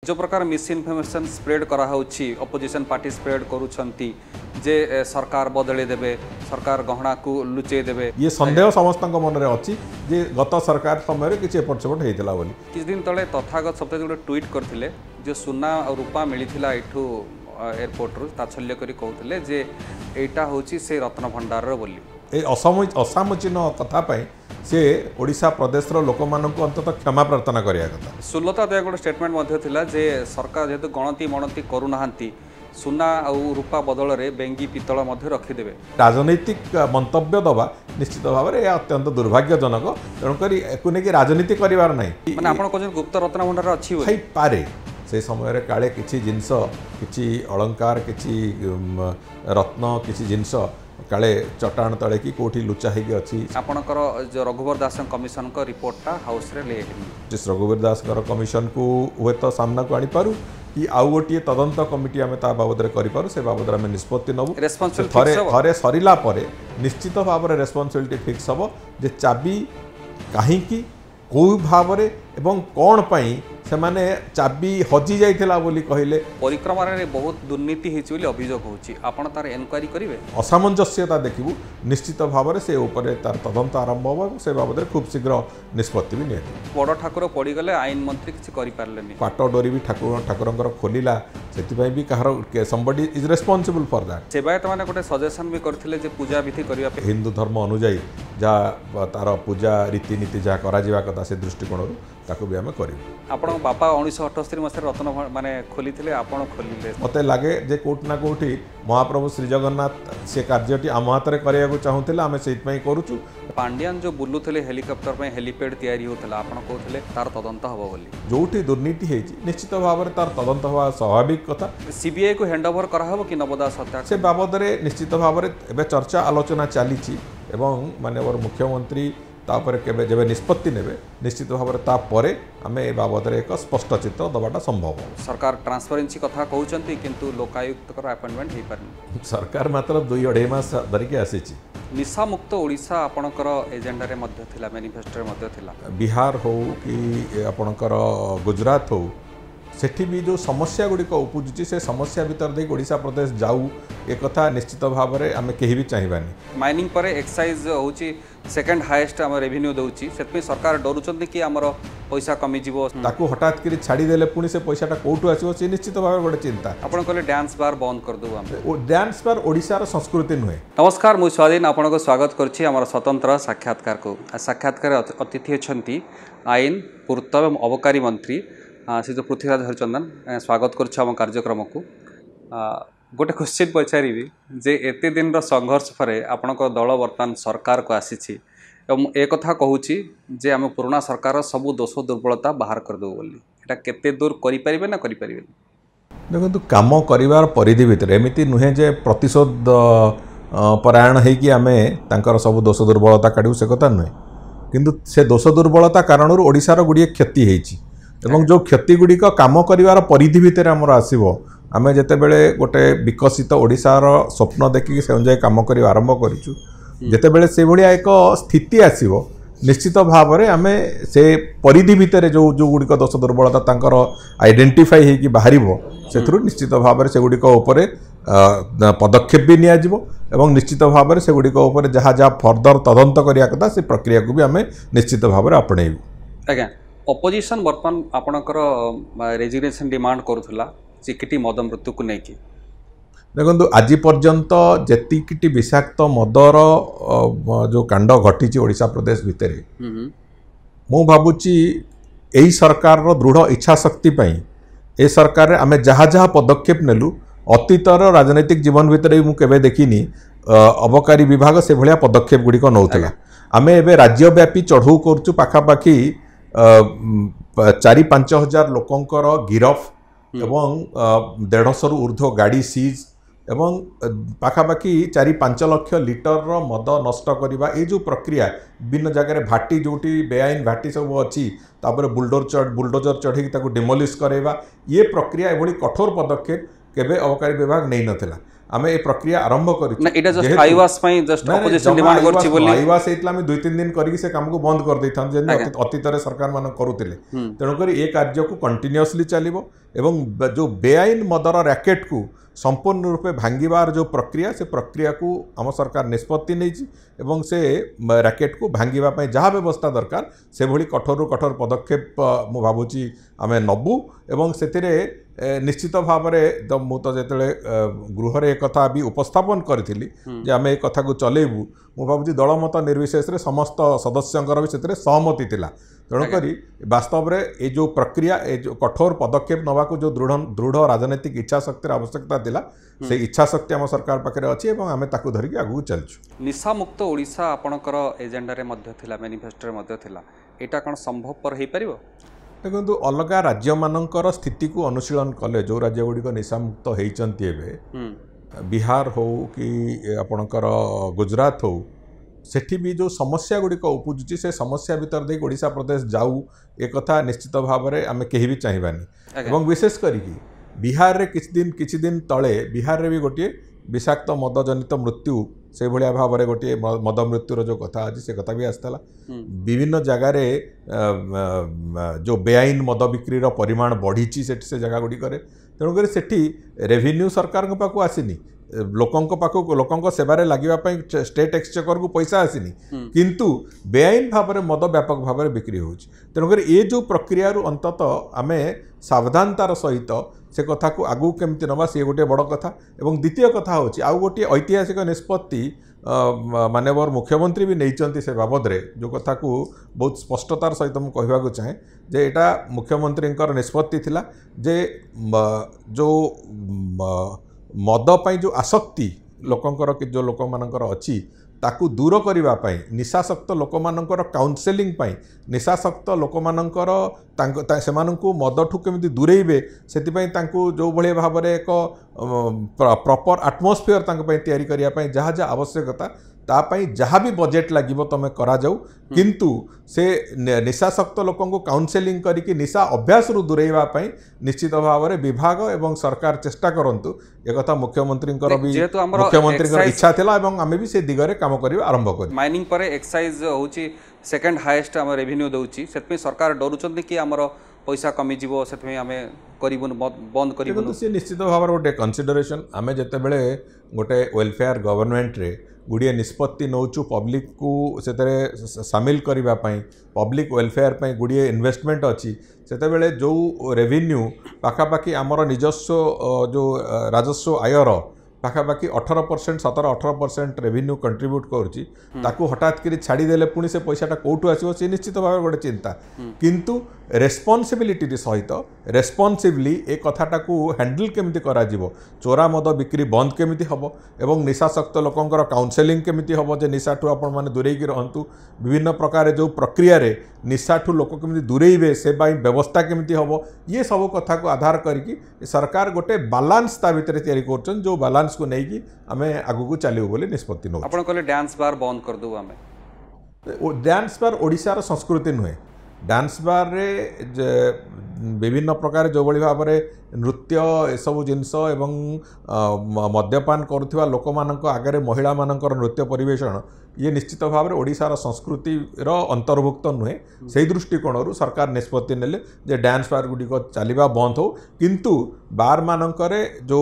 जो प्रकार misinformation spread कराऊँच अपोजिशन पार्टी स्प्रेड करुँचे जे सरकार बदले देवे सरकार गहना को लुचे देवे ये संदेह समस्त मन में अच्छी जे गत सरकार समय किसी एपट सेपट होता बोली किछ दिन तले तथागत सप्ताह गोटे ट्वीट करते जो सुना और रूपा मिलता एठू एयरपोर्ट रु तात्सल्य करी कहते जे एटा होची से रत्न भंडार बोली ए असामुचीन कथा से ओडिशा प्रदेश लोक मानक अंततः क्षमा प्रार्थना करिया कथा। सुलता दया गोटे स्टेटमेंट मध्य थिला जे सरकार जेहेतु गणति मणति करूनाहांती सुना और रूपा बदल रे बेंगी पितल मध्य रखिदेवे राजनैतिक मंतव्य दबा निश्चित भाव में अत्यंत दुर्भाग्यजनक तेणुक नहीं राजनीति करार ना माने आपण कहछन गुप्त रत्न भंडार अच्छी होई पारे से समय काले किसी जिनस किसी अलंकार किसी रत्न किसी जिनस काले चट्टाण तले कि कोठी लुचा होगी अच्छी आपणकर जो रघुवर दास कमिशन को रिपोर्टा हाउस रे ले जस रघुवर दास कमिशन को हुए तो सामना को आनी पारू कि आउ गोटे तदंत कमिटी आम ता बाबद करूँ से बाबद आम निष्पत्ति नबू थे सरला निश्चित भाव में रेस्पॉन्सिबिलिटी फिक्स हम जे चाबी कहीं कौ भाव एवं कौन पाई से माने चाबी हजि जाइथिला बोली कहले परिक्रमा रे बहुत दुर्नीति होची बोली अभियोग होची आपण तार एनक्वायरी करिवे असामंजस्यता देखिबू निश्चित भाव में से ऊपर तार तदंत आरंभ हो से बाबद खूब शीघ्र निष्पत्ति भी निये बड़ ठाकुर पड़ी गले आईन मंत्री किसी करि पारलेनी पाट डोरी भी ठाकुरंकर खोलिला सेति भी कहार somebody is responsible for that सेवायत माने गोटे सजेशन भी करथिले जे पूजा विधि करिया हिंदू धर्म अनुଯାयी जहाँ तार पूजा रीतिनीति जहाँ करा कथा से दृष्टिकोण ताको भी आम करूँ आपण बापा 1978 मसीह रत्न माने खोली आपण खोलिले मत लगे जे कोट ना कोठी महाप्रभु श्री जगन्नाथ से कार्यटी आम हाथ में कराया चाहूले आम से करूँ पांड्यान जो बुलूले हेलिकॉप्टर में हेलीपैड तैयारी होता आपण कहते तार तदंत हम बोली जोठी दुर्नीति है निश्चित भाव में तार तदंत हवा स्वाभाविक कथा सीबीआई को हैंडओवर कराहब कि नवदास हत्या से बाबद में निश्चित भाव में चर्चा आलोचना चली माननीय मुख्यमंत्री तापर केबे जब निष्पत्ति नेबे निश्चित भाव में तापर आम ए बाबद एक स्पष्ट चित्र दबाटा संभव सरकार ट्रांसपेरेंसी कथा कहउचंती किंतु लोकायुक्त अपॉइंटमेंट हो पारनी सरकार मात्र 2-2.5 मास धरिकी आसी निशा मुक्त ओडिशा आपणकर एजेंडा रे मध्य थिला मैनिफेस्टो रे मध्य थिला बिहार हो कि आपणकर गुजरात हो सेठी भी जो समस्या गुड़िक उपजुची से समस्या भीतर दे ओडिशा प्रदेश जाऊ एक कथा निश्चित भाव में आम कहीं भी चाहिए माइनिंग पर एक्साइज होची सेकंड हाईएस्ट आम रेवेन्यू दउची सेतपे सरकार डरुचंती कि हमर पैसा कमी जीवो ताकू हठात करी छाड़ी देले पुणी से पैसाटा कोठू आसीबो से निश्चित भाव गोटे चिंता आपण कहले डांस बार बंद कर दउ हम डांस बार ओडिसा रो संस्कृति नुहे नमस्कार मु स्वाधीन आपण को स्वागत करछि हमर स्वतंत्र साक्षात्कार को साक्षात्कार अतिथि अछंती आईन पूर्त एवं अबकारी मंत्री श्री जो पृथ्वीराज हरिचंदन स्वागत करुँ कार्यक्रम को गोटे क्वेश्चन पचारि जे एते दिन संघर्ष पर आपण दल बर्तमान सरकार को आसी एक कथा कहूँ जे आम पुराना सरकार सबू दोष दुर्बलता बाहर करदेव बोली एटा केते दूर करें ना करें देखो कम कर परिधि भितर एमती नुहे जे प्रतिशोध परायण होगी आम तर सब दोष दुर्बलता काढ़ू से कथा नुहे किंतु से दोष दुर्बलता कारण ओडिशार गुड़िए क्षति होती एवं जो क्षति गुड़िक कम कर परिधि भितर आमर आसो आम जितेबले गोटे विकसित ओडिशार स्वप्न देखिकी से अनुसार कम कर आरंभ करूँ जितेबले से भाया एक स्थिति आसो निश्चित भाव में आम से परिधि भितर जो जो गुड़िक दोष दुर्बलता तांकर आइडेंटिफाई होगी बाहर से निश्चित भाव में से गुड़िक पदक्षेप भी नियाजिबो निश्चित भाव में से गुड़िक जहाँ जहाँ फर्दर तदंत करिया कथा से प्रक्रिया को भी आम निश्चित भाव में आपणेबू आज्ञा अपोजिशन बर्तमान आपणकर रेजिग्नेशन डिमांड करुला चिकिटी मद मृत्यु को लेकिन देखो आज पर्यंत जी विषाक्त मदर जो कांड घटी ओडिशा प्रदेश भितर मु भावुची यही सरकार दृढ़ इच्छा शक्ति ए सरकार आम जहाँ जहाँ पदक्षेप नेलु अतीतर राजनैतिक जीवन भितर मुझे देखनी अबकारी विभाग से भाया पदक्षेप गुड़िक नौला आम ए राज्यव्यापी चढ़ऊ करुँ पाखापाखि 4-5 हजार लोकंकर गिरफ एवं 150 ऊर्ध्व गाड़ी सीज एवं पाखापाखि 4-5 लाख लिटर मद नष्ट करवा ये जो प्रक्रिया विभिन्न जगह भाटी जोटी बेआईन भाटी सब अच्छी बुलडोजर चढ़ी डिमोलिश करवा ये प्रक्रिया एभली कठोर पदक्षेप केबे अबकारी विभाग नहीं नथिला आमे ए प्रक्रिया आरंभ ना एटा जस्ट हाईवास पई जस्ट अपोजिशन डिमांड करछि बोली हाईवास एतला हम 2-3 दिन करके से काम को बंद कर दैथान जे अतीत रे सरकार मान करूतिले तेणु करी ए कार्य को कंटिन्यूअसली चलिबो एवं जो बेआईन मदर रैकेट को संपूर्ण रूपे भांगिबार जो प्रक्रिया से प्रक्रिया को आम सरकार निष्पत्ति नहीं से रैकेट को भांगिबा पई जहाँ व्यवस्था दरकार से भली कठोर कठोर पदक्षेप मु भावुची आमे नबु एवं सेतिरे निश्चित भाव में मु तो जेतले गृह रे एक कथा भी उपस्थापन करिथिली जे आमे एक कथा को चलेबू मु भावुची दलमत निर्विशेष रे समस्त सदस्यंकर भी सेतिरे सहमति थिला तेणुकरी वास्तव में ये जो प्रक्रिया ये जो कठोर पदक्षेप नवा को जो दृढ़ राजनीतिक इच्छा शक्तिर आवश्यकता थिला से इच्छा शक्ति आम सरकार पाखे अच्छी और आम ताकू धरिकी आगू चलचु निशा मुक्त ओडिशा आपणकर एजेंडा रे मध्य थिला मैनिफेस्टो रे मध्य थिला एटा कोन संभवपर हे परिबो देखो अलग राज्य मानकर स्थिति को अनुशीलन कले जो राज्य गुड़िक निशा मुक्त होइचंती एबे बिहार हो कि आपणकर गुजरात हो सेठी भी जो समस्या गुड़िक उपजुची से समस्या भीतर दे ओडिशा प्रदेश जाऊ एक कथा निश्चित भाव में आम कहीं भी चाहिए एवं विशेष करिकी बिहार रे किछि दिन तले बिहार रे भी गोटे विषाक्त मद जनित मृत्यु से भाया भाव में गोटे मद मृत्युर जो कथा अच्छी से कथा भी आसाला विभिन्न जगार जो बेआईन मद बिक्री परिमाण बढ़ी से जगह गुड़िक तेणुक सेठी रेभिन्यू सरकार पाखु आसीनी लोकों सेवारे लगे स्टेट एक्सचेकर को पैसा आसीनी किंतु बेआईन भाव में मद व्यापक भाव में बिक्री हो तेणुक ये जो प्रक्रिया अंतत आम सावधानतार सहित से कथा को आगू केमती नवा सी गोटे बड़ कथा एवं द्वितीय कथा होची आउ गोटे ऐतिहासिक निष्पत्ति माननीय मुख्यमंत्री भी नहीं से बाबद रे जो कथा को बहुत स्पष्टतार सहित मुझे कहवाक चाहे जे एटा मुख्यमंत्री निष्पत्ति थिला जे जो मद पाई जो आसक्ति लोकंकर जो लोक मानकर अच्छी ताकू दूर करबा पई निशासक्त लोक मानकर काउंसेलिंग पई निशासक्त लोक मानकर सेमानंकु मदठू केमिति दूरेइबे सेति पई तांकु जो भले भाव में एक प्रॉपर एटमॉस्फेयर तांक पई तयारी करिया पई जहाँ जहाँ आवश्यकता तापाई जहाँ भी बजेट लगिबो तमे करा जाऊ किंतु से निशासक्त लोकों को काउंसेलिंग करिकि निशा अभ्यास रु दूरेइबा पई निश्चित भाव में विभाग एवं सरकार चेष्टा करंतु एक कथा मुख्यमंत्री मुख्यमंत्री इच्छा थिला एवं आमे भी से दिगरे काम करिबा आरंभ करी माइनिंग पर एक्साइज होची सेकंड हाईएस्ट हम रेवेन्यू दउची सेतपे सरकार डरुचंती कि हमर पैसा कमी जीवो सेतपे आमे करिबुन बंद करिबुन से निश्चित भाव में गोटे कंसिडरेशन आमे जते बेले गोटे वेलफेयर गवर्नमेंट रे गुड़िए निष्पत्ति नौचु पब्लिक को से सामिल करने पब्लिक वेलफेयर पर गुड़िए इन्वेस्टमेंट अच्छी से जो रेवेन्यू पाखापाखि आमर निजस्व जो राजस्व आयर पाखापाखि 18% 17-18% रेवेन्यू कंट्रीब्यूट करुच्ची हठात कर छाड़देले पुणी से पैसाटा कौटू आसो सी निश्चित भाव गोटे चिंता किंतु रेस्पॉन्सिबिलिटी सहित रेस्पॉन्सिवली ए कथाटा को हैंडल केमिति करा जीवो चोरा मद बिक्री बंद केमिति हबो एवं निशासक्त लोकंकर काउंसेलिंग केमिति हबो जे निशाठू आपण माने दूरेकी रहंतु विभिन्न प्रकार जो प्रक्रिया रे निशाठू लोक केमिति दूरेइबे से बाई व्यवस्था केमिति हबो ये सब कथा को आधार करिकि सरकार गोटे बैलेंस ता भितर तयारी करछन जो बैलेंस को नेकी आमे आगु को चलियो बोली निष्पत्ति न आपण कहले डांस बार बंद कर दउ आमे डांस बार ओडिशार संस्कृति नुहे डांस बार रे विभिन्न प्रकार जो भली भाव में नृत्य एसबू जिनस एवं मद्यपान करुवा लोक मानक आगे महिला मानकर नृत्य परिवेषण ये निश्चित भाव में ओडिशार संस्कृतिर अंतर्भुक्त नुहे से दृष्टिकोण सरकार निष्पत्ति नेले जे डांस बार गुड़िक चलवा बंद हो किंतु बार मानकरे जो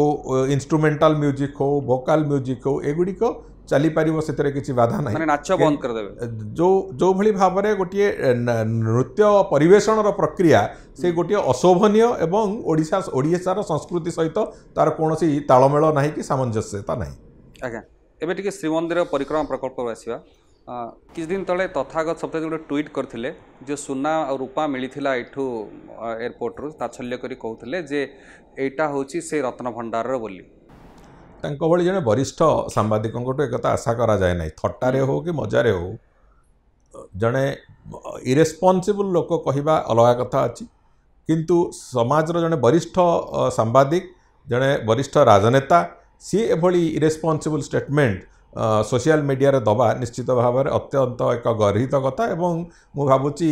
इंस्ट्रुमेंटाल म्यूजिक हो वोकाल म्यूजिक हो एगुड़िक चली पार से किसी बाधा ना नाच बंद कर देबे जो भली भाव में गोटे नृत्य परिवेषण प्रक्रिया से गोटे अशोभनीय एवं ओडिशार संस्कृति सहित तार कौन तालमेल ना कि सामंजस्यता ना आज्ञा एबे टिके श्रीमंदिर परिक्रमा प्रकल्प आसवा किछ दिन तले तथागत सप्ताह गोटे ट्वीट करथिले जो सुना और रूपा मिलिथिला एठू एयरपोर्ट रु ताछल्य करी कहउथिले जे एटा होची से रत्न भंडार रो बोली तांको भली जने वरिष्ठ सांबादिकों एक कथा आशा करा जाए ना थट्टारे हो कि मजारे हो जने इरेस्पॉन्सिबल लोक कहवा अलग कथा अच्छी किंतु समाजर जने वरिष्ठ सांबादिक जने वरिष्ठ राजनेता सी एभली इरेस्पॉन्सिबल स्टेटमेंट सोशल मीडिया रे दबा निश्चित भाव में अत्यंत एक गर्हित कथा एवं मु भावुची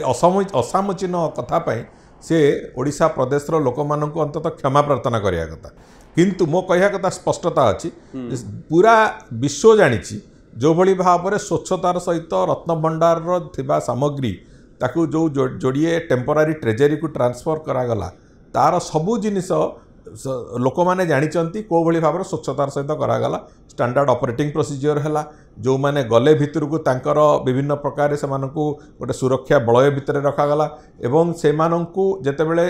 असामुचीन कथा पाई से ओडिशा प्रदेश लोक मानक अंततः क्षमा प्रार्थना करिया कथा किंतु मो कहिया कथा स्पष्टता अच्छी पूरा विश्व जानी जो भली भाव में स्वच्छतार सहित रत्नभंडार थिबा सामग्री ताकू जो जोड़िए टेम्पोरारी ट्रेजरी को ट्रांसफर करागला तार सबू जिनिस लोक मैंने जानी कौ भली भाव स्वच्छतार सहित करागला स्टैंडर्ड ऑपरेटिंग प्रोसीजर है जो मैंने गले भितर को तांकर विभिन्न प्रकार से गोटे सुरक्षा बलय भितर रखागला एवं से जितेबले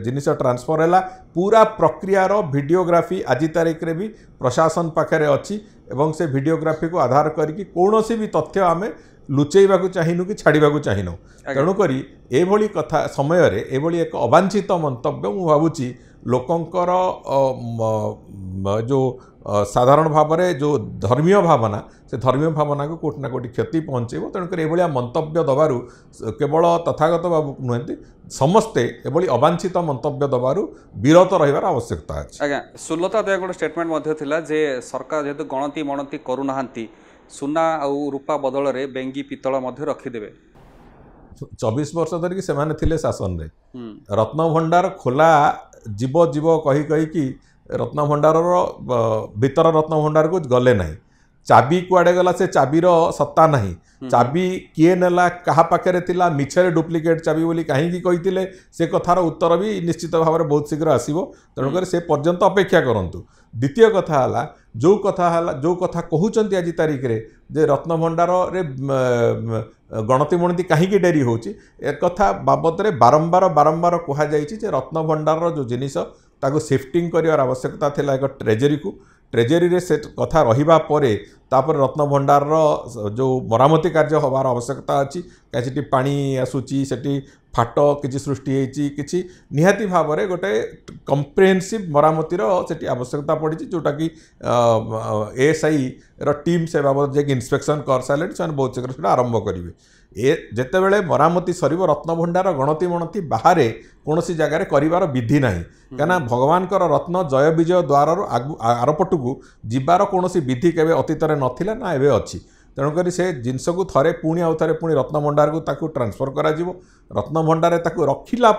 जिनिस ट्रांसफर है पूरा प्रक्रियार वीडियोग्राफी आज तारीख रे भी प्रशासन पाखे अच्छी एवं से वीडियोग्राफी को आधार करके कौन भी तथ्य आम लुचेबा चाहनु कि छाड़ा चाहनु तेणुक एभली कथा समय एभली एक अवांछित मंतव्य मु भावुची लोकंकर जो साधारण भाव में जो धर्मीय भावना से धर्मीय भावना को कोटि ना कोटि क्षति पहुँचेब तेणुक एभलिया मंतव्य दबारु केवल तथागत बाबू नुहति समस्ते एभली अवांछित मंतव्य दबारु विरत रहिबार आवश्यकता अछि। आज्ञा सुलता दया गोटे स्टेटमेंट मध्य थिला जे सरकार जेहेतु गणति मणति करू नाहंती सुना आउ रूपा बदल रे बेंगी पितल मध्य रखिदेवे 24 वर्ष धरिकी सेमाने थिले शासन रे रत्नभंडार खोला जीव जीव कही कही कि रत्नभंडार भीतर रत्नभंडार को गले नहीं चाबी कुआडे गला से चाबीर सत्ता नहीं चाबी किए नेला कहा पाखे थिला मिछरे डुप्लिकेट चाबी बोली कहीं कही से कथार उत्तर भी निश्चित भाव में बहुत शीघ्र आसो तेणुकर से पर्यंत अपेक्षा करूँ। द्वितीय कथा है जो कथा कहते आज तारीख रे जे रत्नभंडार रे गणति मणति कहीं डेरी होची एक कथा बाबद रे बारंबार बारंबार कह जाइए रत्नभंडार जो जिनिस ताको शिफ्टिंग कर आवश्यकता थिला एक ट्रेजरी रे से कथा रहिबा परे तापर रत्नभंडार जो मरामती कार्य होबार आवश्यकता अच्छी कहीं पानी आसूची सेठी फाट किसी सृष्टि होती किसी निहाती भाव में गोटे कम्प्रेहेन्सिव मरामतीर सेठी आवश्यकता पड़ी जोटा कि एएसआई टीम से बाबद जे इन्स्पेक्शन कर सारे से बहुत शीघ्र से आरंभ करेंगे ए जितेबले मरामती सर रत्नभंडार गणति मणति बाहर कौन सी जगार कर विधि ना कहीं भगवान रत्न जय विजय द्वार आरपटू जीवार कौन विधि के अतीत नाला ना एवं अच्छी तेणुक से जिनस को थे पुणी आउ थे पुणी रत्नभंडार को ताकू ट्रांसफर करा रत्नभंडार ताकू रखिला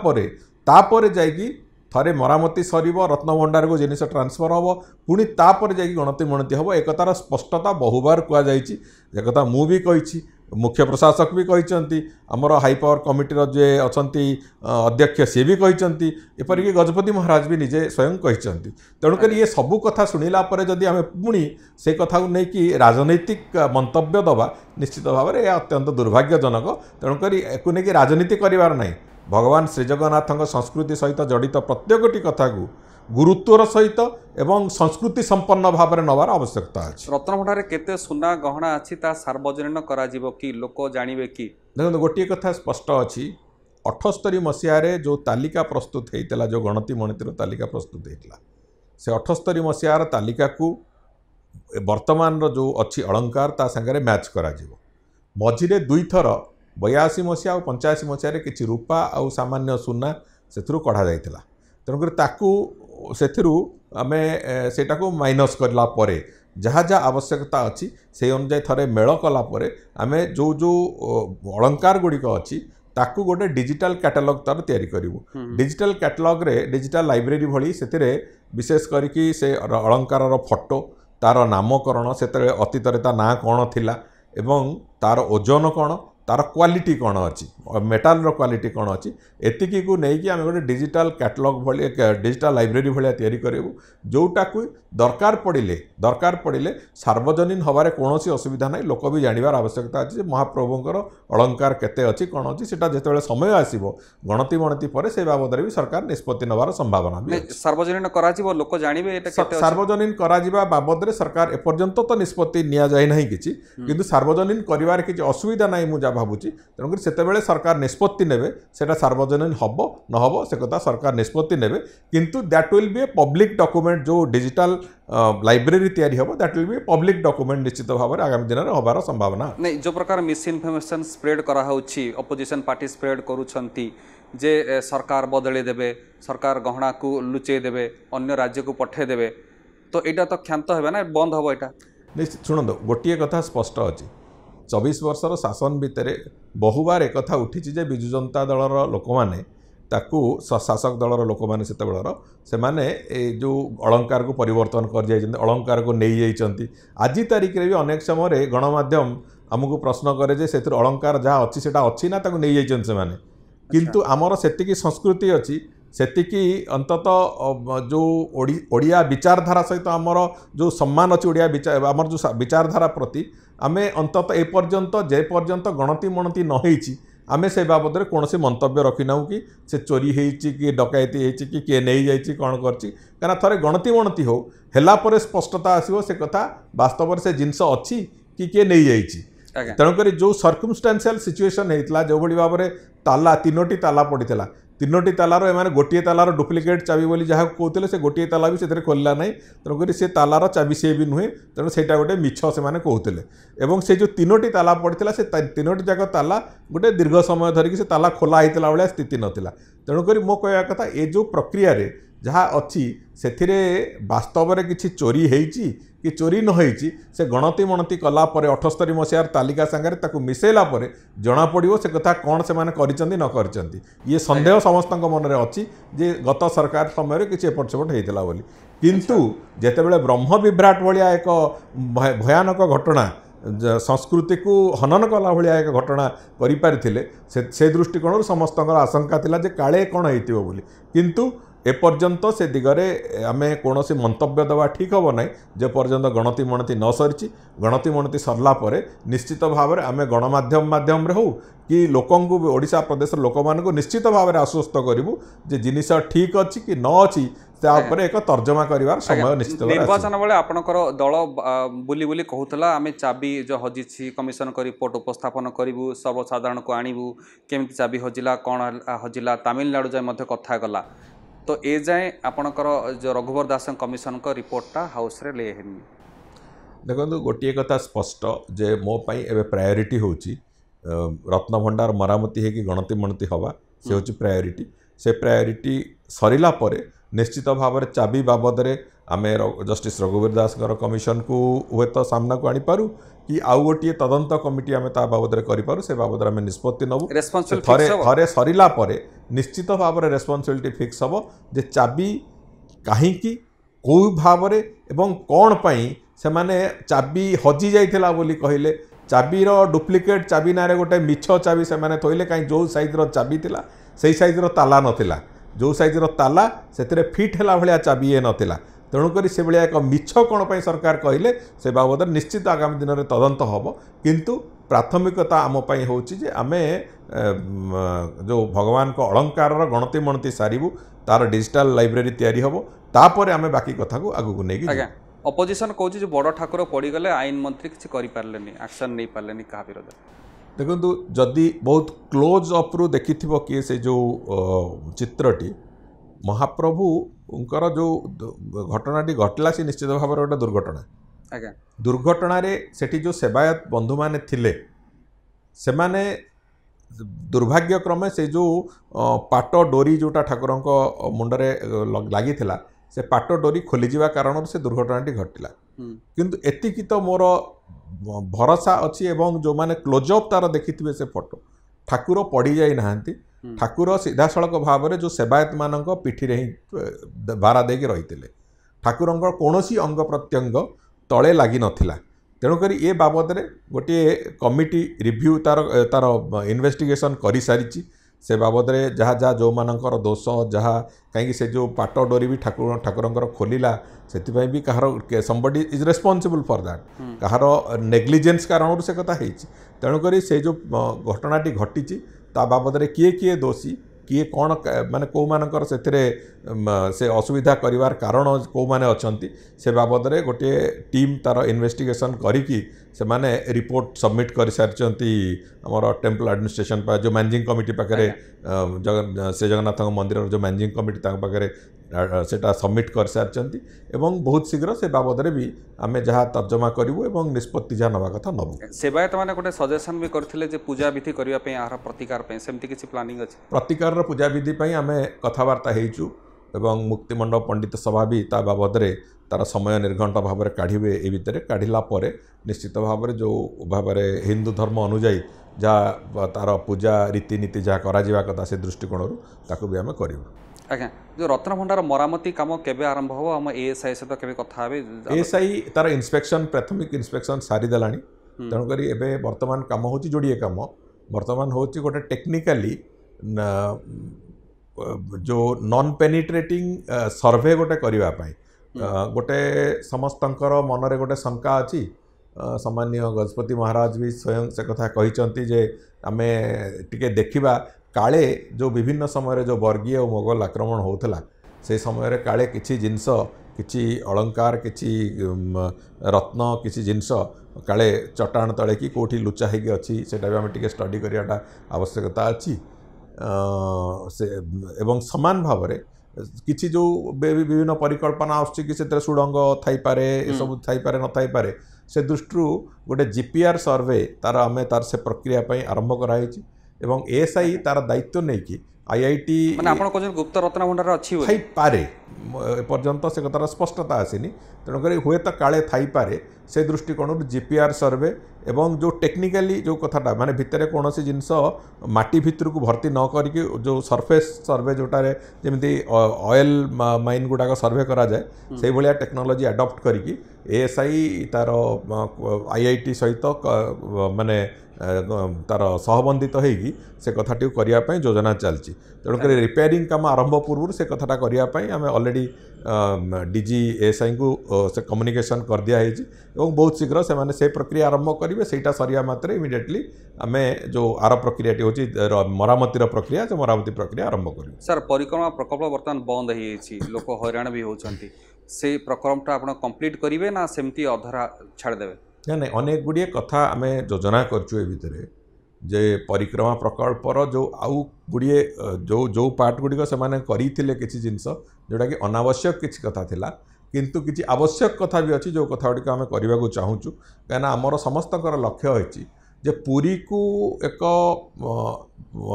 तापर जाइकी थे मरामती सर रत्नभंडार को जिनिस ट्रांसफर हम पुणी तापर जाइकी गणति मणति हम एक तार स्पष्टता बहुबार कहुता मु भी कही मुख्य प्रशासक भी कहते आमर हाई पावर कमिटीर जे अच्छा अध्यक्ष सी भी कहते एपरिक गजपति महाराज भी निजे स्वयं कहते तेणुक ये सबू कथा शुणिला जदि आम पुणी से कथा को लेकिन राजनैतिक मंतव्य दबा निश्चित भाव में अत्यंत दुर्भाग्यजनक तेणुक एक नहीं राजनीति करार ना भगवान श्रीजगन्नाथ संस्कृति सहित जड़ित प्रत्येकटी कथा को गुरुत्वर सहित एवं संस्कृति संपन्न भाव में नवार आवश्यकता अच्छी। रत्नभंडार केते सुना गहना अच्छी सार्वजनीन करा कि लोक जानवे कि देखो गोटे कथा स्पष्ट अच्छी 78 मसीह जो तालिका प्रस्तुत होता जो गणति मणतिर तालिका प्रस्तुत होता से 78 मसीहार तालिका को वर्तमान जो अच्छी अलंकार ता संगे मैच करा मझिरे दुई थर 82 मसीहा और 85 मसीह किसी रूपा आउ सामान्य सुना से कढ़ा जाइथिला तेणुकर ताकू से आम सेटा को माइनस करला परे जहाँ जहाँ आवश्यकता अच्छी से अनुजाई थे मेल कलापर आम जो जो अलंकार गुड़िक अच्छी ताकू गोटे डिजिटल कैटलॉग तार तैयारी करूँ डिजिटल कैटलॉग रे डिजिटल लाइब्रेरी भली से विशेष करके से अलंकार फोटो तार नामकरण से अतीत ना कौन थिला एवं तार ओजन कौन तार क्वालिटी कौन अच्छी मेटाल क्वालिटी कौन अच्छी एतिकी को लेकिन आम गोटे डिजिटल कैटलॉग भाई डिजिटल लाइब्रेरी भाया तैयारी करूँ जोटा को दरकार पड़े सार्वजनीन हबारे कौन असुविधा ना लोक भी जानवर आवश्यकता अच्छी महाप्रभुंर अलंकार केते अच्छी कौन अच्छी से जिते समय आसो गणति मणति पर से बाबद भी सरकार निष्पत्ति नवार संभावना भी सार्वजनीन लोक जानवे सार्वजनीन करा बाबद सरकार एपर्यंत तो निष्पत्ति निया जाए ना किसी किंतु सार्वजनीन कर किसी असुविधा ना मुझे भावुची तेणुकर से सरकार निष्पत्ति नेबे सेटा सार्वजनीन हम न हम से कथा सरकार निष्पत्ति नेबे किंतु that will be a public document जो डिजिटल लाइब्रेरी तैयारी हम that will be a public document निश्चित भाव में आगामी दिन में हबार संभावना नहीं जो प्रकार मिस इनफर्मेशन स्प्रेड करा होछि अपोजिशन पार्टी स्प्रेड करूछंती जे सरकार बदले देबे सरकार गहना को लुचे देबे अन्य राज्य को पठे देबे तो एटा तो क्षांत हेबे ना बंद हबो एटा निश्चित शुणु गोटे कथा स्पष्ट अच्छी 24 वर्षर शासन भितर बहुबार एक उठी जे विजु जनता दलर लोक मैंने ताकू शासक दलर लोक मैंने से सेमाने जो अलंकार को परिवर्तन कर जाइछन्ति अलंकार को नहीं जाइछन्ति आज तारिख रे भी अनेक समय गणमाध्यम आमको प्रश्न करे जे सेतिर अलंकार जहाँ अच्छी सेटा अच्छी ना ताको नहीं जाइछन्ति से माने किंतु आमर सेतिकी संस्कृति अच्छी सेतिकी अंतत जो ओडिया विचारधारा सहित आमर जो सम्मान अच्छी ओडिया विचार आमर जो विचारधारा प्रति आमे अंतत ए पर्यंत जे पर्यंत गणति मणति न होईची आमे से बाबद में कौन मंतव्य रखिना कि से चोरी होईची कि डकैती होईची कि किए नहीं जाइची कौन करची कारण थरे गणति मणति हो हेला परे स्पष्टता आसीबो से कथा वास्तव से जिनस अच्छी कि किए नहीं जाइची तेणुक जो सर्कमस्टांशियल सिचुएशन होता जो भाई भाव में ताला तीनोटी ताला पड़ता तीनोटी तालार एम गोटे तालार डुप्लिकेट चाबी बोली जहाँ कहते से गोटे ताला भी से खोलला ना तेणुक से तालार चाबी सी भी नुहे तेणु से गोटे मिछ से कहते एवं से जो तीनोटी ताला पड़ता से तीनोटी जाक ताला गोटे दीर्घ समय धरिकी से ताला खोला होता भाया स्थिति नाला तेणुक मो कह कथा ये जो प्रक्रिया जहाँ अच्छी से वास्तव में किसी चोरी होईची कि चोरी न होईची से गणति मणति कला परे 78 मसीहार तालिका सांगरे ताकू मिसेला परे जना पड़िबो से कथा कौन से माने करिसंती न करिसंती ये संदेह समस्तक मन रे अछि जे गत सरकार समय रे किछि एपट सेपट हेइतला बोली किंतु जेतेबेले ब्रह्म विभ्राट भलिया एक भयानक घटना संस्कृति को हनन कला भाया एक घटना करें से दृष्टिकोण समस्त आशंका थिला जे काले कौन होइतिबो बोली किंतु एपर्यंत से दिगरे आमे कौन से मंतव्य देवा ठीक हम ना जे पर्यंत गणति मणति न सरी गणति मणति सरला परे निश्चित भाव में आमे गणमाध्यम माध्यम रे हो कि लोकंकु ओडिशा प्रदेश लोक मानक निश्चित भाव में आश्वस्त करूँ जे जिनिस ठीक अच्छी कि न अच्छी एक तर्जमा कर समय निश्चित निर्वाचन बेले आपणकर दल बुली बुली कहूला आम चाबी जो हजिछि कमिशन कर रिपोर्ट उपस्थापन करूँ सर्वसाधारण को आणबू केमी चाबी हजिला कौन हजिला तमिलनाडु जाए कथा गला तो ए जाए आपणकर जो रघुवर दास कमिशन को रिपोर्टा हाउस रे ले हेनी देखो गोटे कथा स्पष्ट जे मो पाई एबे प्रायोरिटी होची रत्न भंडार मरामती है कि गणति मणति हवा से होची प्रायोरिटी से प्रायोरिटी सरिला परे निश्चित भाव में चाबी बाबद में आम जस्टिस रघुवीर दास कमिशन को हुए तो सामना को आनीपारू कि आउ गोटे तदंत कमिटी आम बाबद में करूँ से बाबद में निष्पत्ति नबू थे सरला निश्चित भाव में रेस्पॉन्सिबिलिटी फिक्स हम जे चाबी कहीं कौ भाव एवं कौन पाई से माने चाबी हजि जाइथिला बोली कहले चाबीर डुप्लिकेट चाबी ना गोटे मिछ चाबी से माने थोइले कहीं जो साइज्र चाबी थिला से साइज्र ताला नथिला जो साइज्र ताला से फिट है भाया चाबी ये नाला तेणुक से भाया एक मिछ कौन पर सरकार कहले से बाबद निश्चित आगामी दिन में तदंत हम किंतु प्राथमिकता आमपाई हूँ जे आमे जो भगवान को अलंकार गणति मणति सारू तार डिजिटल लाइब्रेरी तैयारी हम तापर आमे बाकी कथा को आगू नहीं अपोजिशन कहूँ जो बड़ ठाकुर पड़गले आईन मंत्री किसी करें एक्शन नहीं पारे क्या विरोध देखो जदि बहुत क्लोज अप्रू देखि किए से जो चित्रटी महाप्रभु उनकर जो घटनाटी घटला से निश्चित भाव में गोटे दुर्घटना दुर्घटना सेठी जो सेवायत बंधु माने थिले से माने दुर्भाग्यक्रमे से जो पाट डोरी जोटा ठाकुर मुंडरे लगी से पाट डोरी खोली जावा कारण से दुर्घटनाटी घटिला किंतु एतिकी तो मोर भरोसा अच्छी एवं जो माने क्लोजअप तार देखिथिबे से फोटो ठाकुर पड़ी जाई नाहांती ठाकुर सीधा सड़क भाव में जो सेवायत मानक पिठी रे ही बारा देके रही ठाकुर कौन अंग प्रत्यंग तले लगी नथिला तेणुक ये बाबद में गोटे कमिटी रिव्यू तार तार इन्वेस्टिगेशन कर सारी से बाबद में जहाँ जहाँ जो मानकर दोष जहाँ कहीं से जो पाट डोरी भी ठाकुर खोलिला से भी कहार somebody is responsible for that कहार नेग्लिजेंस कारण से कथा तेणुक से जो घटनाटी घटी ता बाबद में किए किए दोषी किए कौन माने कौ मानकर से असुविधा करिवार कारण कौ माने अछंती से बाबद में गोटे टीम तार इन्वेस्टिगेशन करिकी से माने रिपोर्ट सबमिट कर सारी आमर टेम्पल एडमिनिस्ट्रेशन जो मैनेजिंग कमिटी पाखे से जगन्नाथ मंदिर जो मैनेजिंग कमिटी पाखे सेटा सबमिट कर सारी एवं बहुत शीघ्र से बाबद में भी आम जहाँ तर्जमा करूँ और निष्पत्ति जहाँ नवा कथा नबू सेवायत मैंने गोटे सजेसन भी करथिले पूजा विधि करने यार प्रतिकार सेमती किसी प्लानिंग अच्छे प्रतिकार पूजा विधि आम कथबार्ता होइचु एवं मुक्तिमंडप पंडित सभा भी ता बाबद तार समय निर्घंट भाव में काढ़े ए भितर काढ़ला निश्चित भाव जो भाव हिंदू धर्म अनुजाई जहाँ तार पूजा रीतिनीति जहाँ करा कथा से दृष्टिकोण ताकू भी आम करूँ। आज्ञा जो रत्न भंडार मरामती काम केबे आरंभ हो हम एएसआई सहित केबे कथा हेबे एएसआई तार इंस्पेक्शन प्राथमिक इंस्पेक्शन सारी देलानी तेणुक एबे वर्तमान काम होची जोड़िए काम वर्तमान होची गोटे टेक्निकली जो नॉन पेनिट्रेटिंग सर्वे गोटे करबा पई गोटे समस्तंकर मनरे गोटे शंका अछि सामान्य गजपति महाराज भी स्वयं से कथा कहिचंती जे आमे टिके देखिबा काले जो विभिन्न समय जो वर्गीय और मोगल आक्रमण होता से समय काले किसी जिनस किसी अलंकार किसी रत्न किसी जिनस काले चट्टाण तले कि कौटी लुचा होगी अच्छी से भी आम टे स्टडी कराटा आवश्यकता अच्छी से एवं समान भाव में किसी जो विभिन्न परिकल्पना आसुच्ची से सुड़ंग थाईपे सब थाईपे न थाईपे से दृष्टि गोटे जीपीआर सर्वे तार आम तार से प्रक्रिया आरंभ कराई एवं एएसआई तार दायित्व नहीं कि आईआईटी माने आपण को गुप्त रत्न भंडार अच्छी थाई पारे एपर्यंत से कथार स्पष्टता आसीनी तेणुक हुए तो काले थाई पारे से दृष्टिकोण जीपीआर सर्वे एवं जो टेक्निकली जो कथाटा माने भितर कौन सी जिनस माटी भितर को भर्ती न करके जो सरफेस सर्वे जोटारे जमी ऑयल माइन गुड़ाक सर्वे करा जाए से भाया टेक्नोलोजी अडॉप्ट करके एएसआई तार आईआईटी सहित माने तार सहबंधित होगी से कथाटी करने योजना चलती तेणुक रिपेयरिंग काम आरंभ पूर्व से कथाटा करने आम ऑलरेडी डीजी एएसआई को से कम्युनिकेशन कर दिया है बहुत शीघ्र से प्रक्रिया आरंभ करेंगे से सरिया मात्र इमिडिएटली आम जो आर प्रक्रिया हूँ मरामतिर प्रक्रिया से मरामती प्रक्रिया आरंभ कर सर परिक्रमा प्रकल्प बर्तमान बंद हो लोक हैरान भी होती से प्रकल्पटा आप कंप्लीट करेंगे ना सेमती अधरा छाड़देवे ना नहीं अनेक गुड़िए कथा आम योजना करचु ए भितर जे परिक्रमा प्रकल्पर जो आउ गुड़िए जो पार्ट गुड़िक से करते किसी जिनस जोटा कि अनावश्यक किसी कथा थिला किंतु किसी आवश्यक कथा भी अच्छी जो कथा गुड़िक आम करने को चाहूँ कहीं आमर समस्त लक्ष्य होती जे पुरी को एक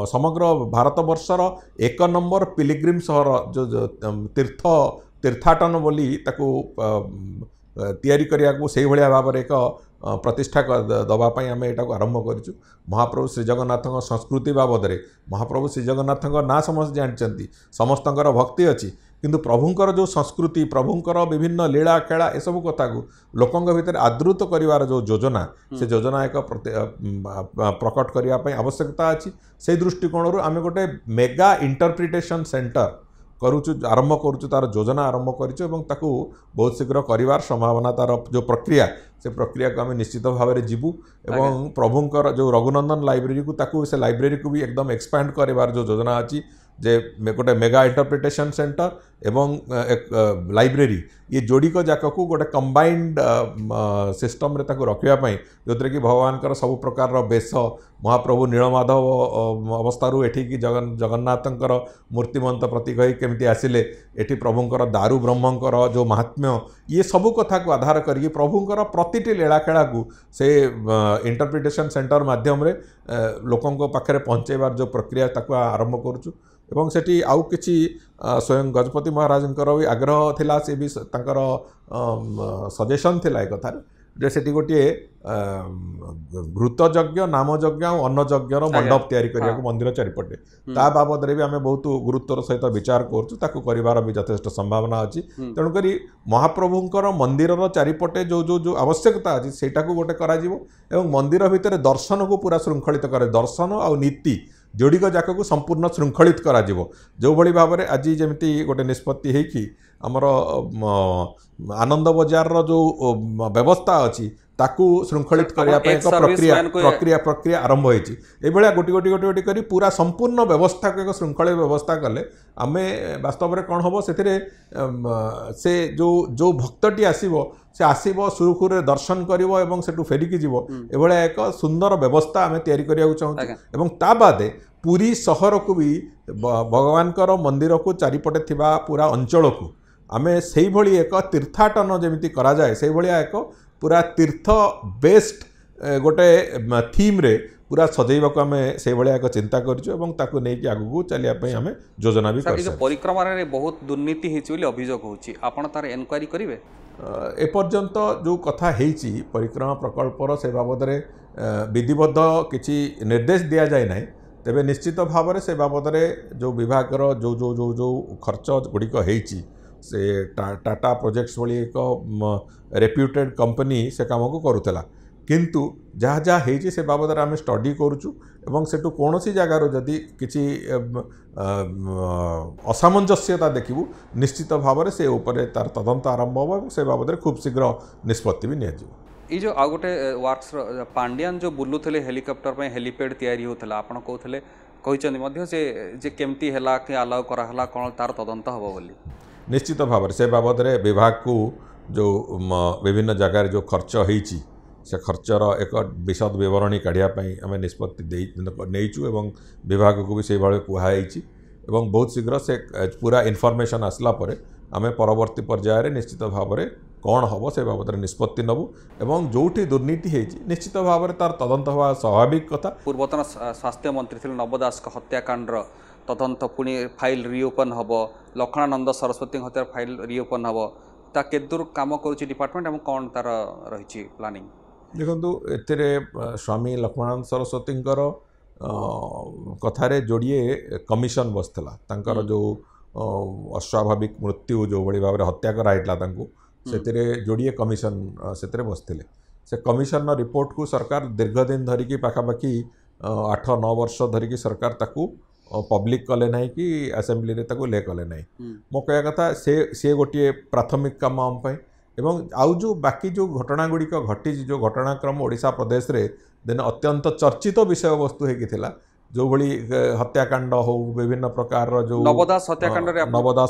समग्र भारत वर्षर 1 नंबर पिलिग्रिम सहर जो तीर्थाटन बोली ताकू तैयारी करिया को से भाया भाव एक प्रतिष्ठा दवापाई आम यहाँ आरंभ करूँ महाप्रभु श्री जगन्नाथ संस्कृति बाबद महाप्रभु श्री जगन्नाथ ना समस्त जानते समस्त भक्ति अच्छी किंतु प्रभुंकर जो संस्कृति प्रभुंकर विभिन्न लीला खेला ए सब कथा को लोकों भितर आदृत करिवार जो योजना से योजना एक प्रकट करने आवश्यकता अच्छी से दृष्टिकोण आम गोटे मेगा इंटरप्रिटेशन सेंटर करुचु आरंभ करुचु तार योजना आरंभ करूँ और ताकू बहुत शीघ्र करिवार संभावना तार जो प्रक्रिया से प्रक्रिया को आम निश्चित भाव में जीवु एवं प्रभुंकर जो रघुनंदन लाइब्रेरी को ताकू से लाइब्रेरी को भी एकदम एक्सपैंड करिवार जो योजना अच्छी जे गोटे मेगा इंटरप्रिटेशन सेंटर एवं एक लाइब्रेरी ये जोड़िक जाक को गोटे कंबाइंड सिस्टम रे ताको रखापी जो कि भगवान सब प्रकार बेश महाप्रभु नीलमाधव अवस्था एठिकी जगन्नाथंकर मूर्तिमंत प्रतीक केमती आसिले एठी प्रभुंकर दारू ब्रह्मंकर जो महात्म्य ये सब कथा को आधार करके प्रभुंकर प्रतिटी लीलाखेला को से इंटरप्रिटेशन सेंटर माध्यम रे लोकों पाखे पहुँचेबार जो प्रक्रिया ताको आरंभ करुचु एवं सेठी आउ किछि स्वयं गजपति महाराजंकर भी आग्रह थिला से भी तांकर सजेशन थिला एक कथार जे सेठी गोटे घृतयज्ञ नामयज्ञ और अन्नयज्ञर मंडप तैयारी करिया को मंदिर चारिपटे ता बाबद रे भी आमे बहुत गुरुत्वर सहित विचार करछु ताको करिवार भी यथेष्ट संभावना अछि तेणु करी महाप्रभुंकर मंदिरर चारिपटे जो जो जो आवश्यकता अछि सेटा को गोटे करा जिवो एवं मंदिर भितर दर्शन को पूरा श्रृंखलित करे दर्शन और नीति जोड़िक जाक को संपूर्ण श्रृंखलित करा जिवो जो भली भाव में आज जमी गोटे निष्पत्ति है कि आमर आनंद बजार जो व्यवस्था अच्छी ताकू श्रृंखलित करने एक प्रक्रिया प्रक्रिया आरंभ होती ये गोटी गोटी गोटी गोटी करी पूरा संपूर्ण व्यवस्था को एक श्रृंखलित व्यवस्था कले आम वास्तव में कौन हम से जो भक्तटी आसो से आसब सुरुखुरे दर्शन करिवो सेठू फेरिकी जीवो एभलिया एक सुंदर व्यवस्था आम तैयारी करिया चाहूँ एवं ता बादे पुरी सहर को भी भगवानकर मंदिर को चारिपटे थिबा पूरा अंचल को आमे सेही भली एक तीर्थाटन जमिति करा जाए से भलिया एक पूरा तीर्थ बेस्ड गोटे थीम रे पूरा सजैवाक आम से भाया एक चिंता करके आगू चलिए आम योजना भी कर परिक्रमा बहुत दुर्नीति होती अभियोग होची आपण तार एनक्वायरी करेंगे एपर्यंत जो कथा है परिक्रमा प्रकल्पर से बाबद विधिबद्ध किसी निर्देश दि जाए ना तेबे निश्चित भाव से बाबद जो विभाग जो जो जो जो खर्च गुड़िक से टाटा प्रोजेक्ट्स भली एक रेप्यूटेड कंपनी से काम को करुला किंतु जहाँ जहाँ है से बाबद आम स्टडी करुचु एवं सेठू कौन सी जगार जदि किसी असामंजस्यता देखू निश्चित भाव से ऊपर तार तदंत आरंभ हो से बाबद खूब शीघ्र निष्पत्ति भी निया ये जो आ गोटे वर्क्स पांड्यान जो बुलूले हेलिकॉप्टर पे हेलीपैड तैयारी होता आप कहते से केमती है कि अलाउ कराला कौन तार तदंत हम बोली निश्चित भाव से बाबद विभाग को जो विभिन्न जगार जो खर्च होती से खर्चर एक विशद विवरणी काढ़ापी आम निष्पत्ति नहींचु एवं विभाग को भी से भाव कहुई बहुत शीघ्र से पूरा इनफॉरमेशन आसला परे आम परवर्ती पर्यायर निश्चित भाव में कौन हम से बाबद निष्पत्ति नबू एवं जोठी दुर्नीति है निश्चित भाव में तार तदंत हवा स्वाभाविक कथा। पूर्वतन स्वास्थ्य मंत्री थे नव दास हत्याकांड तदंत पुणी फाइल रिओपन हम लक्षणानंद सरस्वती हत्यार फाइल रिओपन हम ता केदूर काम करुच्ची डिपार्टमेंट एवं कौन तार रही प्लानिंग देखु ए स्वामी लक्ष्मणानंद सरस्वती कथार जोड़िए कमिशन बसला तांकर जो अस्वाभाविक मृत्यु जो बड़ी भाव में हत्या कराइला से जोड़िए कमिशन से बसते से कमिशन रिपोर्ट को सरकार दीर्घ दिन धरिकी पाखापाखि 8-9 वर्ष धरिकी सरकार ताकू पब्लिक कले ना कि असेंबली रे ताकू ले कले ना मो कह कथा से गोटे प्राथमिक काम आम एवं आउ जो बाकी जो घटना गुड़िक घटी जो घटनाक्रम ओडिशा प्रदेश रे दिन अत्यंत चर्चित विषय वस्तु होगी जो भली हत्याकांड हो विभिन्न प्रकार जो नवदास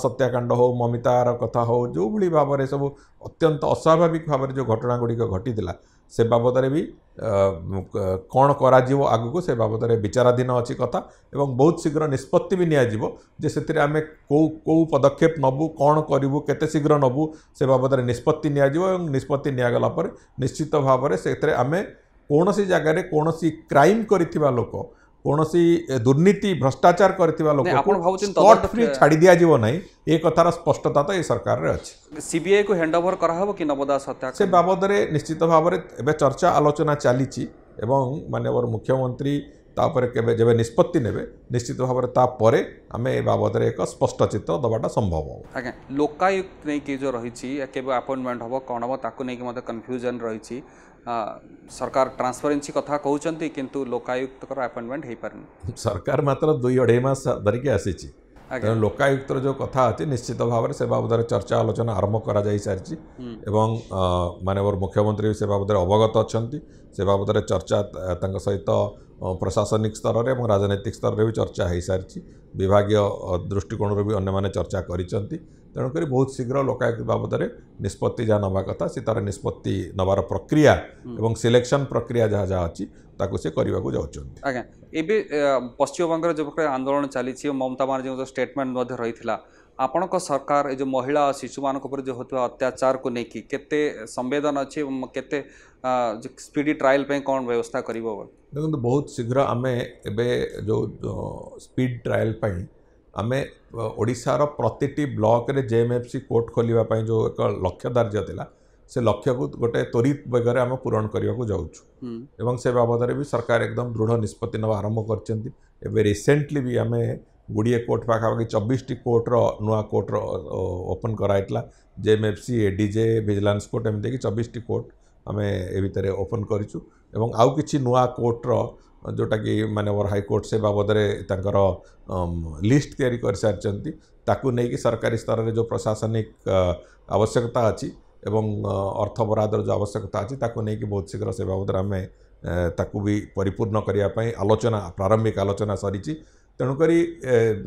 हत्याकांड हो ममितार कथा हो जो भली भाव में सब अत्यंत अस्वाभाविक भाव में जो घटना गुड़िक घटी से बाबद भी कौन करा आगू से बाबद विचाराधीन अच्छी कथा एवं बहुत शीघ्र निष्पत्ति भी नियाजिवो जे से आम कौ पदक्षेप नबू कौन करूँ केते शीघ्र नबू से बाबद निष्पत्ति नियाजिवो एवं निष्पत्ति नियागला पर निश्चित भाव में से आम कौन सी जगार कौन सी क्राइम करिथिबा लोक कौन सी दुर्नीति भ्रष्टाचार करथिबा लोक स्पॉट फ्री छाड़ी दिया जीवो नहीं ये कथार स्पष्टता तो ये सरकार रे अछि सीबीआई को हैंडओवर कराहबो कि नवदास हत्या से बाबद निश्चित भाव में एबे चर्चा आलोचना चली एवं माननीय मुख्यमंत्री तापर केबे जेबे निष्पत्ति नेबे निश्चित भाव में तापर आम ए बाबद एक स्पष्ट चित्र दबाटा संभव हो। आज्ञा लोकायुक्त नहीं कि जो रही केबे अपॉइंटमेंट हम कौन हम ताकू नहीं कि मते कन्फ्यूजन रही सरकार ट्रांसपेरेंसी कथा कहते किंतु लोकायुक्त अपॉइंटमेंट हो पारे सरकार मात्र 2-2.5 मास धरिकी आसी तेणु लोकायुक्तर जो कथा अच्छी निश्चित भाव में से बाबद चर्चा आलोचना आरंभ करा जाई सारी एवं माननीय मुख्यमंत्री से बाबद अवगत अच्छा से बाबद चर्चा सहित प्रशासनिक स्तर में और राजनैतिक स्तर में भी चर्चा हो सारी विभागीय दृष्टिकोण भी अन्य चर्चा करिसेंती तेणुक बहुत शीघ्र लोकायुक्त बाबद निष्पत्ति जहाँ नवा कथा से तार निष्पत्ति नवार प्रक्रिया एवं सिलेक्शन प्रक्रिया जहाँ जहाँ अच्छी ताकू से करने को जाउछंती। आज्ञा एबे पश्चिम बंग जो आंदोलन चली ममता बानर्जी जो स्टेटमेंट रही आपण सरकार जो महिला और शिशु मान जो होता अत्याचार को लेकिन केते संवेदन अच्छी केते स्पीडी ट्रायल पे कौन व्यवस्था कर देखो बहुत शीघ्र आम एबे जो स्पीड ट्रायल पाई आम ओडिशार प्रतिटी ब्लॉक रे जेएमएफसी कोर्ट खोलिबा जो एक लक्ष्य धार्य थिला से लक्ष्य को गोटे त्वरित बेगर आम पूरण करने को जाऊँ एवं से बाबद भी सरकार एकदम दृढ़ निष्पत्ति नवा आरंभ कर रिसेंटली भी आम गुड़िए कोर्ट पाखापाखि 24टी कोर्टर नुआ कोर्टर ओपन कराइला जेएमएफसी एडीजे विजिलेंस कोर्ट एमती 24टी कोर्ट आम ए भितर ओपन करूँ एवं आउ कि नुआ कोर्टर जोटा कि माननीय हाईकोर्ट से बाबद लिस्ट तैयारी कर सारी ताकू नहीं कि सरकारी स्तर में जो प्रशासनिक आवश्यकता अच्छी एवं अर्थ बरादर जो आवश्यकता अच्छी ताकू नहीं कि बहुत शीघ्र से बाबद आम ताकू भी परिपूर्ण करने आलोचना प्रारंभिक आलोचना सरी तेणुक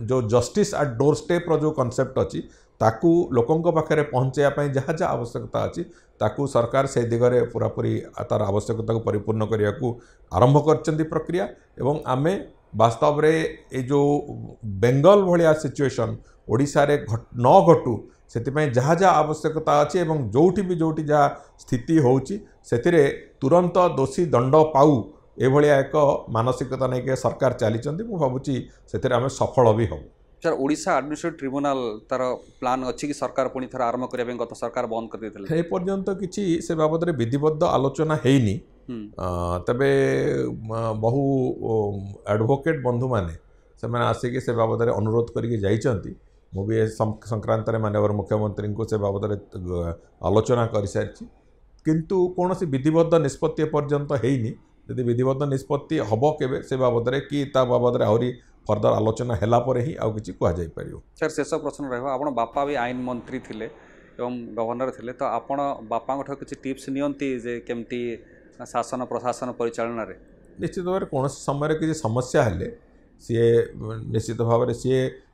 जो जस्टिस एट डोर स्टेप जो कॉन्सेप्ट अच्छी ताकू लोकों पाखे पहुँचाई जहाँ जहाँ आवश्यकता अच्छी ताकू सरकार से दिगरे पूरापूरी तार आवश्यकता को परिपूर्ण करने को आरंभ कर प्रक्रिया एवं आमे वास्तव रे ए जो बेंगल भाया सिचुएशन ओडिशा रे न घटू से जहाँ जहाँ आवश्यकता अच्छी एवं जोठी भी जोठी जहाँ स्थिति होची सेथिरे तुरंत दोषी दंड पाऊ एभलिया एक मानसिकता नहीं के सरकार चली भावुची से आम सफल भी हूँ सर ओडिशा एडमिनिस्ट्रेटिव ट्रिब्यूनाल तार प्लान अच्छी कि सरकार पुणी थर आरंभ करने गत सरकार बंद कर देते पर्यंत किसी से बाबद में विधिबद्ध आलोचना हैनी तबे बहु एडवोकेट बंधु माने से आसिक से बाबद में अनुरोध करके जाइछंती मु भी संक्रांत में माननीय मुख्यमंत्री को से बाबद में आलोचना कर सारी किंतु कौन सी विधिबद्ध निष्पत्ति पर्यंत हैनी यदि विधिबद्ध निष्पत्ति हम के से बाबद में कि बाबद में आहरी फर्दर आलोचना है ही आउ किसी कहुपर सर शेष प्रश्न रहा बापा भी आईन मंत्री थिले एवं गवर्नर थिले तो आपण बापा किसी टिप्स नियंती जे केमती शासन प्रशासन परिचालन रे निश्चित भाव कौन समय किसी समस्या हेले सी निश्चित भाव में सी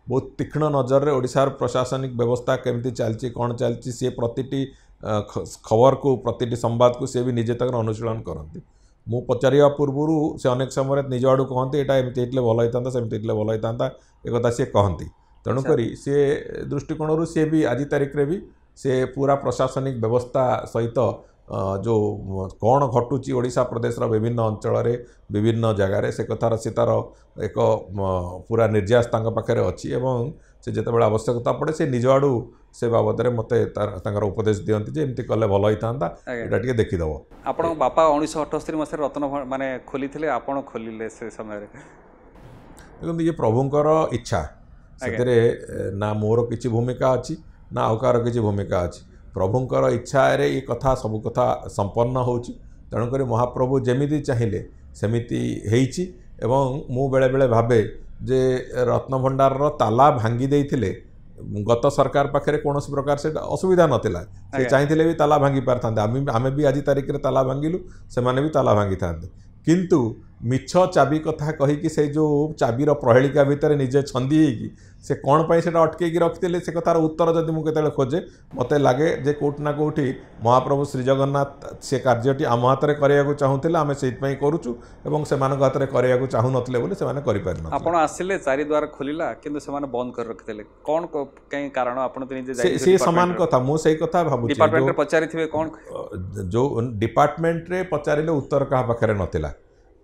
बहुत तीक्ष्ण नजर रे ओडिशार प्रशासनिक व्यवस्था केमती चलती कौन चलती सी प्रति खबर को प्रति संवाद को सी भी निजे तक अनुशीलन करती मु पचारिया पूर्व से अनेक समय निज आड़ू कहते यहाँ एमती भल होता सेमती भल होता एक कथा सी कहती तेणुक सी दृष्टिकोण सी भी आज तारिख रे भी से पूरा प्रशासनिक व्यवस्था सहित जो कौन घटुची ओडिशा प्रदेश विभिन्न अंचल विभिन्न जगार से कथार सी तार एक पूरा निर्यास पाखे अच्छी एवं से जिते आवश्यकता पड़े से निज आड़ू से बाबद में मत उपदेश दिखती जे एमती कले भल होता ये देखीदेव आप बापा 1978 मसीह रत्न माने खोली थे आपड़ खोलिले से समय देखते ये प्रभुंकर इच्छा से ना मोर किसी भूमिका अच्छी ना आउकार किसी भूमिका अच्छी प्रभुंकर इच्छा रे ये कथा सब कथा संपन्न होची तेणुक महाप्रभु जमी चाहिए सेमिति हेइची एवं मु बेले बेले भावे जे रत्नभंडार ताला भांगी देइथिले गत सरकार पाखे कौन प्रकार से असुविधा नाला से चाहिए भी ताला भांगी पारता आम भी आज तारिख में ताला भांगिलु से भी ताला भांगी था किंतु मिछ चाबी कथा कहीकि से जो चाबीर प्रहेलिका भितर निजे छंदी होगी से कौन पाई से अटकई रखते से कथार उत्तर जब मुझे खोजे मत लगे जे कोट ना कोठी महाप्रभु श्री जगन्नाथ से कार्यटी आम हाथ में करने चाहूले आम से करुचु एवं से हाथ में करने चाहू ना आप आसिले चारि द्वार खोलिला किंतु से बंद कर रखिते कौन कहीं कारण आप से सामान कथा मुझे कथा भाव डिपार्टमेंट पचारि कौन जो डिपार्टमेंट रे पचारे उत्तर क्या पाखे नाला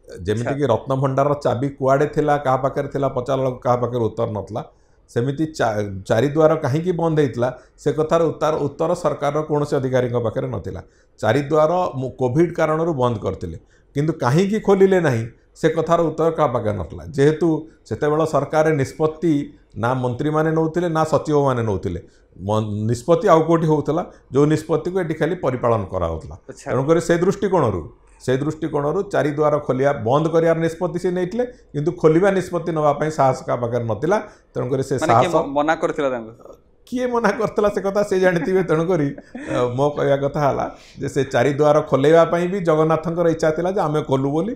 जमीती कि रत्नभंडार चाबी कुआड़े थिला क्या पाखे थिला पचार क्या पाखे उत्तर नाला सेमिति चारि द्वार कहीं बंद होता से कथार उत्तर सरकार कौन से अधिकारी पाखे नाला चारि द्वार कोविड कारण बंद करते किंतु कहीं खोलिले नहीं से कथार उत्तर क्या पाखे नाला जेहेतु सेतेबेला सरकार निष्पत्ति ना मंत्री माने नौथिले ना सचिव माने नौथिले निष्पत्ति आउ कोठी होउतला जो निष्पत्ति को एटी खाली परिपालन करा होतला तेणुकर से दृष्टिकोण चारि द्वार खोलिया बंद कर निष्पत्ति से नहीं किंतु खोलिया निष्पत्ति नापी साहस का पाखे नाला तेणुकर से साहस मना कर किए मना करता से कथा से जानते तेणुक मो कह कथा है से चारि द्वार खोलवाई भी जगन्नाथंकर इच्छा थी आम खोलु बोली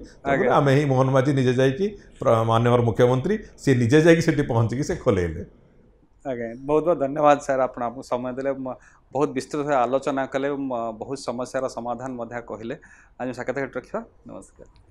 आम ही मोहन माझी निजे जाकि माननीय मुख्यमंत्री सी निजे जाकि पहुँचिकी से खोलेले आज्ञा बहुत बहुत धन्यवाद सर आपको समय देले बहुत विस्तृत आलोचना कले बहुत समस्यार समाधान कहले आज साक्षात रखा नमस्कार।